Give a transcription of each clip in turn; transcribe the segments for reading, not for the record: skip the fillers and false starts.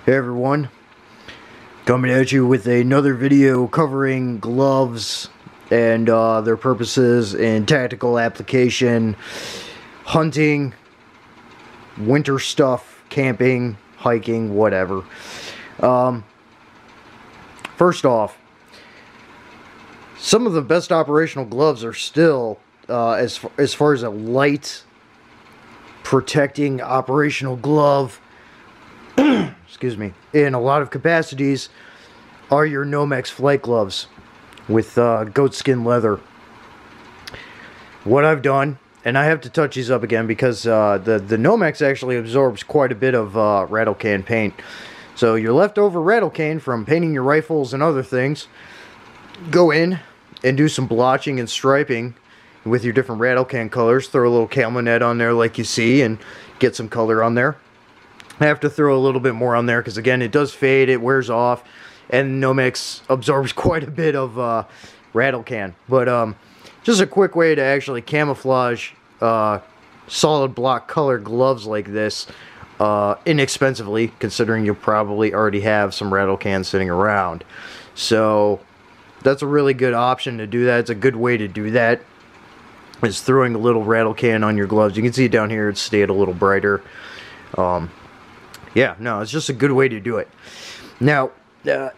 Hey everyone, coming at you with another video covering gloves and their purposes in tactical application, hunting, winter stuff, camping, hiking, whatever. First off, some of the best operational gloves are still, as far as a light protecting operational glove, excuse me, in a lot of capacities, are your Nomex flight gloves with goatskin leather. What I've done, and I have to touch these up again because the Nomex actually absorbs quite a bit of rattle can paint. So your leftover rattle can from painting your rifles and other things, go in and do some blotching and striping with your different rattle can colors. Throw a little camo net on there like you see and get some color on there. I have to throw a little bit more on there because, again, it does fade, it wears off, and Nomex absorbs quite a bit of rattle can. But just a quick way to actually camouflage solid block color gloves like this inexpensively, considering you probably already have some rattle cans sitting around. So that's a really good option to do that. It's a good way to do that, is throwing a little rattle can on your gloves. You can see it down here, it's stayed a little brighter. Yeah, no, it's just a good way to do it. Now,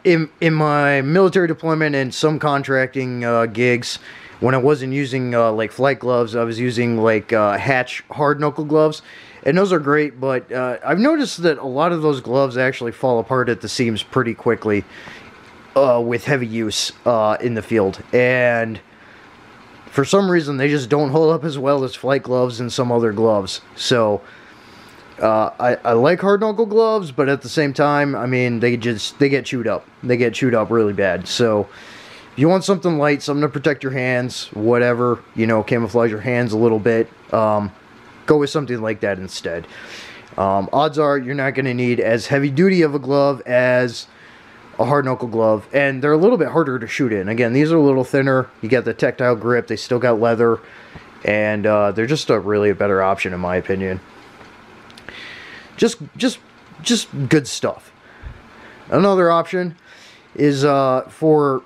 in my military deployment and some contracting gigs, when I wasn't using like flight gloves, I was using like Hatch hard knuckle gloves, and those are great. But I've noticed that a lot of those gloves actually fall apart at the seams pretty quickly with heavy use in the field, and for some reason they just don't hold up as well as flight gloves and some other gloves. So I like hard knuckle gloves, but at the same time, I mean, they get chewed up. They get chewed up really bad. So if you want something light, something to protect your hands, whatever, you know, camouflage your hands a little bit, go with something like that instead. Odds are you're not going to need as heavy duty of a glove as a hard knuckle glove, and they're a little bit harder to shoot in. Again, these are a little thinner. You got the tactile grip. They still got leather, and they're just really a better option in my opinion. Just good stuff. Another option is for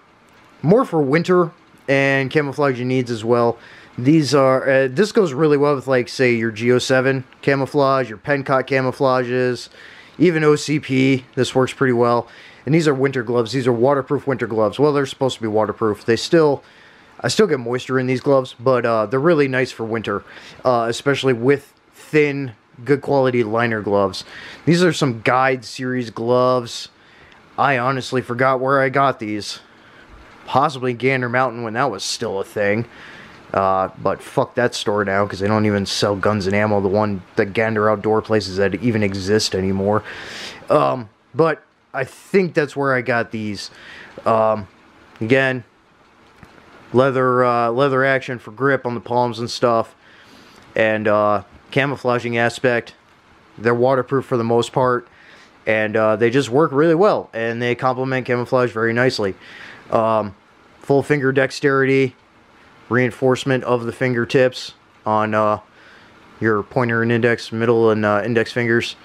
winter and camouflage needs as well. These are this goes really well with, like, say, your Geo7 camouflage, your Pencott camouflages, even OCP. This works pretty well. And these are winter gloves. These are waterproof winter gloves. Well, they're supposed to be waterproof. I still get moisture in these gloves, but they're really nice for winter, especially with thin, good quality liner gloves. These are some Guide series gloves. I honestly forgot where I got these. Possibly Gander Mountain when that was still a thing. But fuck that store now, because they don't even sell guns and ammo. The Gander Outdoor places that even exist anymore. But I think that's where I got these. Again, leather action for grip on the palms and stuff, and camouflaging aspect. They're waterproof for the most part, and they just work really well, and they complement camouflage very nicely. Full finger dexterity, reinforcement of the fingertips on your pointer and index, middle and index fingers.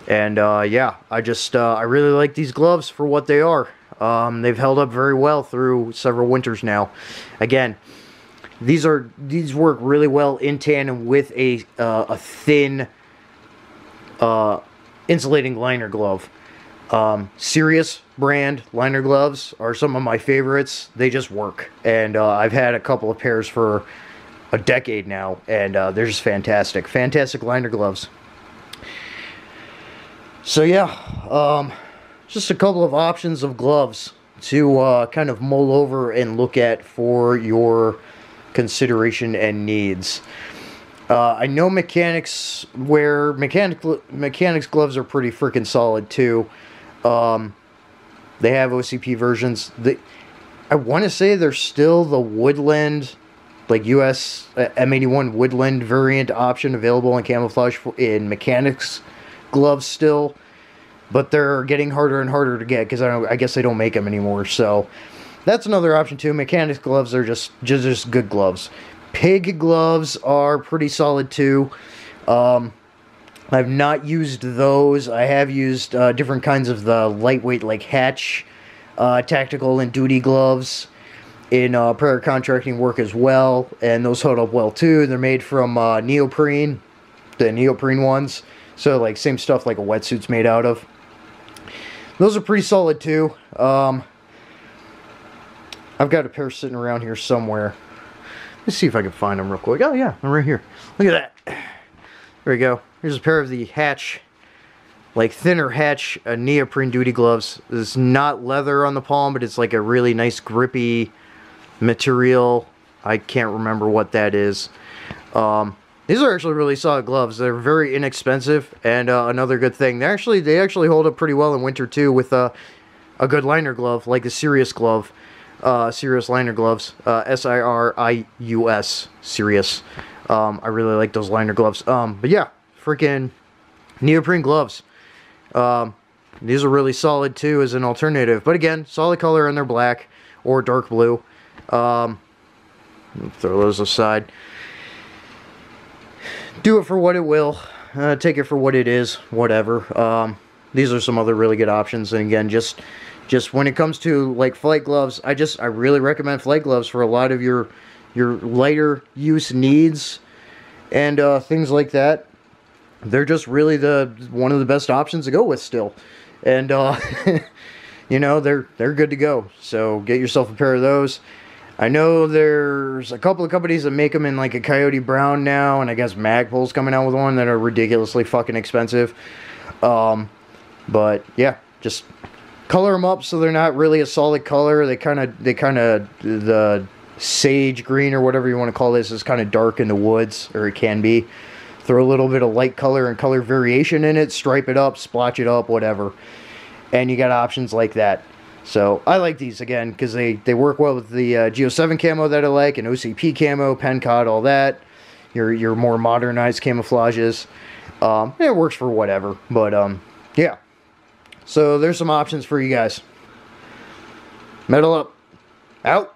And yeah, I really like these gloves for what they are. They've held up very well through several winters now. Again, these work really well in tandem with a thin insulating liner glove. Sirius brand liner gloves are some of my favorites. They just work, and I've had a couple of pairs for a decade now, and they're just fantastic. Fantastic liner gloves. So yeah, just a couple of options of gloves to kind of mull over and look at for your consideration and needs. I know mechanics gloves are pretty freaking solid too. They have OCP versions. I want to say there's still the Woodland, like US M81 Woodland variant option available in camouflage in mechanics gloves still, but they're getting harder and harder to get because I guess they don't make them anymore. So that's another option too. Mechanics gloves are just good gloves. Pig gloves are pretty solid too. I've not used those. I have used different kinds of the lightweight, like Hatch tactical and duty gloves in prayer contracting work as well, and those hold up well too. They're made from neoprene, the neoprene ones, so like same stuff like a wetsuit's made out of. Those are pretty solid too. I've got a pair sitting around here somewhere. Let's see if I can find them real quick. Oh yeah, they're right here. Look at that. There we go. Here's a pair of the Hatch, like thinner Hatch neoprene duty gloves. It's not leather on the palm, but it's like a really nice grippy material. I can't remember what that is. These are actually really solid gloves. They're very inexpensive, and another good thing, they actually hold up pretty well in winter too, with a good liner glove, like a Sirius glove, Sirius liner gloves, S-I-R-I-U-S, Sirius. I really like those liner gloves. But yeah, freaking neoprene gloves. These are really solid too as an alternative. But again, solid color, and they're black or dark blue. Throw those aside. Do it for what it will. Take it for what it is. Whatever. These are some other really good options. And again, just when it comes to like flight gloves, I really recommend flight gloves for a lot of your lighter use needs and things like that. They're just really one of the best options to go with still. And you know, they're good to go. So get yourself a pair of those. I know there's a couple of companies that make them in like a coyote brown now, and I guess Magpul's coming out with one that are ridiculously fucking expensive. But yeah, just color them up so they're not really a solid color. They kind of the sage green or whatever you want to call this is kind of dark in the woods, or it can be. Throw a little bit of light color and color variation in it, stripe it up, splotch it up, whatever. And you got options like that. So I like these again because they work well with the Geo 7 camo that I like, and OCP camo, Pencod, all that. Your more modernized camouflages. It works for whatever, but yeah. So there's some options for you guys. Metal up. Out.